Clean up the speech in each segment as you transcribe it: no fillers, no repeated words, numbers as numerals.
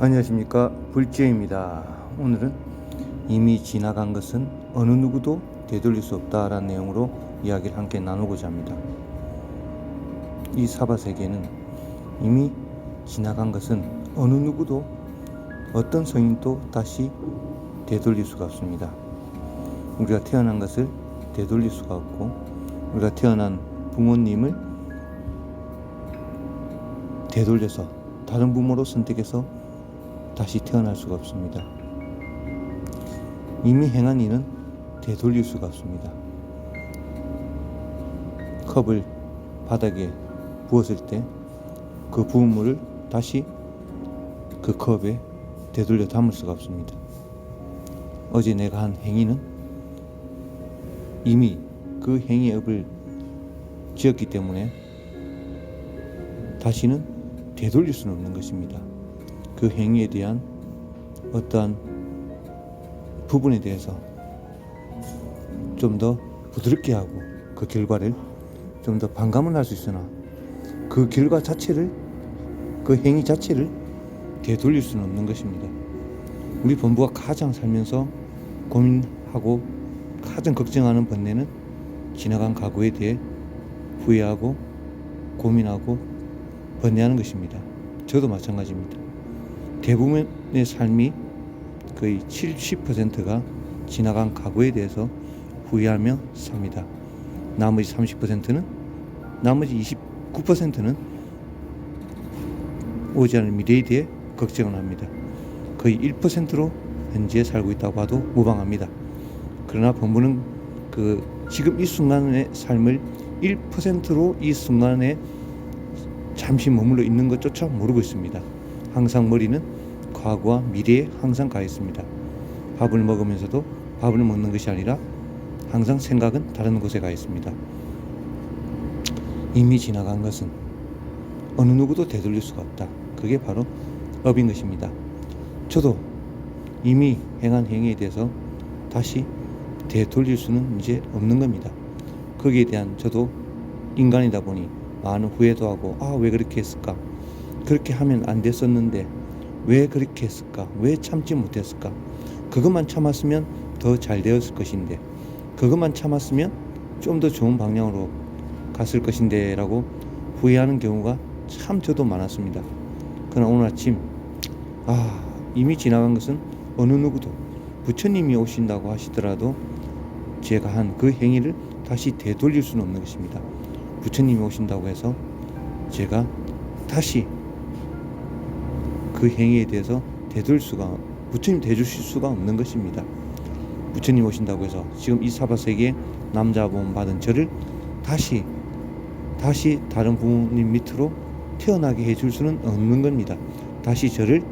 안녕하십니까, 불지입니다. 오늘은 이미 지나간 것은 어느 누구도 되돌릴 수 없다라는 내용으로 이야기를 함께 나누고자 합니다. 이 사바세계는 이미 지나간 것은 어느 누구도 어떤 성인도 다시 되돌릴 수가 없습니다. 우리가 태어난 것을 되돌릴 수가 없고, 우리가 태어난 부모님을 되돌려서 다른 부모로 선택해서 다시 태어날 수가 없습니다. 이미 행한 일은 되돌릴 수가 없습니다. 컵을 바닥에 부었을 때 그 부은 물을 다시 그 컵에 되돌려 담을 수가 없습니다. 어제 내가 한 행위는 이미 그 행위의 업을 지었기 때문에 다시는 되돌릴 수는 없는 것입니다. 그 행위에 대한 어떠한 부분에 대해서 좀 더 부드럽게 하고 그 결과를 좀 더 반감은 할 수 있으나 그 결과 자체를, 그 행위 자체를 되돌릴 수는 없는 것입니다. 우리 본부가 가장 살면서 고민하고 가장 걱정하는 번뇌는 지나간 과거에 대해 후회하고 고민하고 번뇌하는 것입니다. 저도 마찬가지입니다. 대부분의 삶이 거의 70%가 지나간 과거에 대해서 후회하며 삽니다. 나머지 30%는, 나머지 29%는 오지 않을 미래에 대해 걱정을 합니다. 거의 1%로 현재 살고 있다고 봐도 무방합니다. 그러나 본부는 지금 이 순간의 삶을 1%로 이 순간에 잠시 머물러 있는 것조차 모르고 있습니다. 항상 머리는 과거와 미래에 항상 가 있습니다. 밥을 먹으면서도 밥을 먹는 것이 아니라 항상 생각은 다른 곳에 가 있습니다. 이미 지나간 것은 어느 누구도 되돌릴 수가 없다. 그게 바로 업인 것입니다. 저도 이미 행한 행위에 대해서 다시 되돌릴 수는 이제 없는 겁니다. 거기에 대한 저도 인간이다 보니 많은 후회도 하고, 왜 그렇게 했을까? 그렇게 하면 안 됐었는데 왜 그렇게 했을까? 왜 참지 못했을까? 그것만 참았으면 더 잘 되었을 것인데, 그것만 참았으면 좀 더 좋은 방향으로 갔을 것인데 라고 후회하는 경우가 참 저도 많았습니다. 그러나 오늘 아침 이미 지나간 것은 어느 누구도, 부처님이 오신다고 하시더라도 제가 한 그 행위를 다시 되돌릴 수는 없는 것입니다. 부처님이 오신다고 해서 제가 다시 그 행위에 대해서 부처님 되주실 수가 없는 것입니다. 부처님 오신다고 해서 지금 이 사바세계에 남자본 받은 저를 다시 다른 부모님 밑으로 태어나게 해줄 수는 없는 겁니다. 다시 저를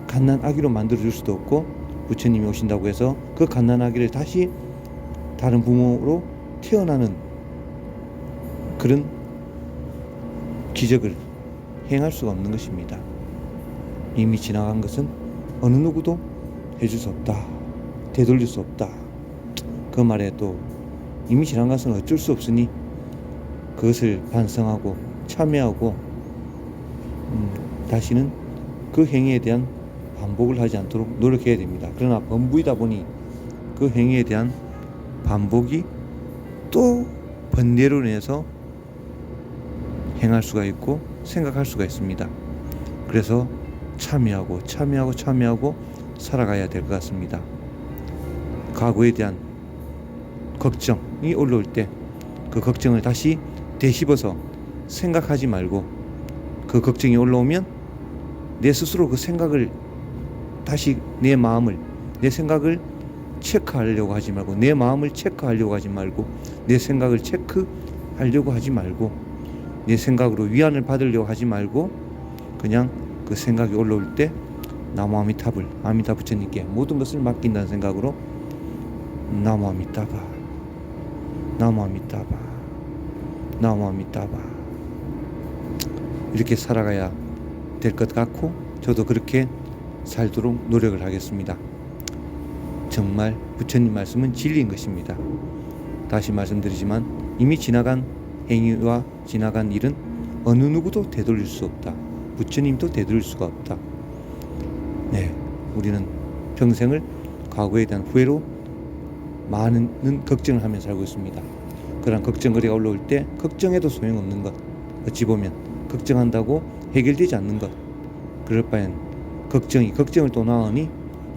갓난아기로 만들어줄 수도 없고, 부처님이 오신다고 해서 그 갓난아기를 다시 다른 부모로 태어나는 그런 기적을 행할 수가 없는 것입니다. 이미 지나간 것은 어느 누구도 해줄 수 없다, 되돌릴 수 없다. 그 말에 또 이미 지나간 것은 어쩔 수 없으니 그것을 반성하고 참여하고 다시는 그 행위에 대한 반복을 하지 않도록 노력해야 됩니다. 그러나 범부이다 보니 그 행위에 대한 반복이 또 번뇌로 인해서 행할 수가 있고 생각할 수가 있습니다. 그래서 참여하고 살아가야 될 것 같습니다. 과거에 대한 걱정이 올라올 때 그 걱정을 다시 되씹어서 생각하지 말고, 그 걱정이 올라오면 내 스스로 그 생각을 다시 내 생각을 체크하려고 하지 말고, 내 마음을 체크하려고 하지 말고, 내 생각을 체크하려고 하지 말고, 내 생각으로 위안을 받으려고 하지 말고, 그냥 그 생각이 올라올 때 나무 아미타불, 아미타 부처님께 모든 것을 맡긴다는 생각으로 나무 아미타바, 나무 아미타바, 나무 아미타바 이렇게 살아가야 될 것 같고, 저도 그렇게 살도록 노력을 하겠습니다. 정말 부처님 말씀은 진리인 것입니다. 다시 말씀드리지만 이미 지나간 행위와 지나간 일은 어느 누구도 되돌릴 수 없다. 부처님도 되돌릴 수가 없다. 네, 우리는 평생을 과거에 대한 후회로 많은 걱정을 하며 살고 있습니다. 그런 걱정거리가 올라올 때 걱정해도 소용없는 것, 어찌 보면 걱정한다고 해결되지 않는 것, 그럴 바엔 걱정을 또 낳으니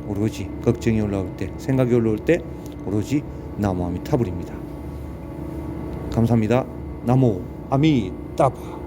오로지 걱정이 올라올 때, 생각이 올라올 때 오로지 나무 아미타불입니다. 감사합니다. 나무 아미타불.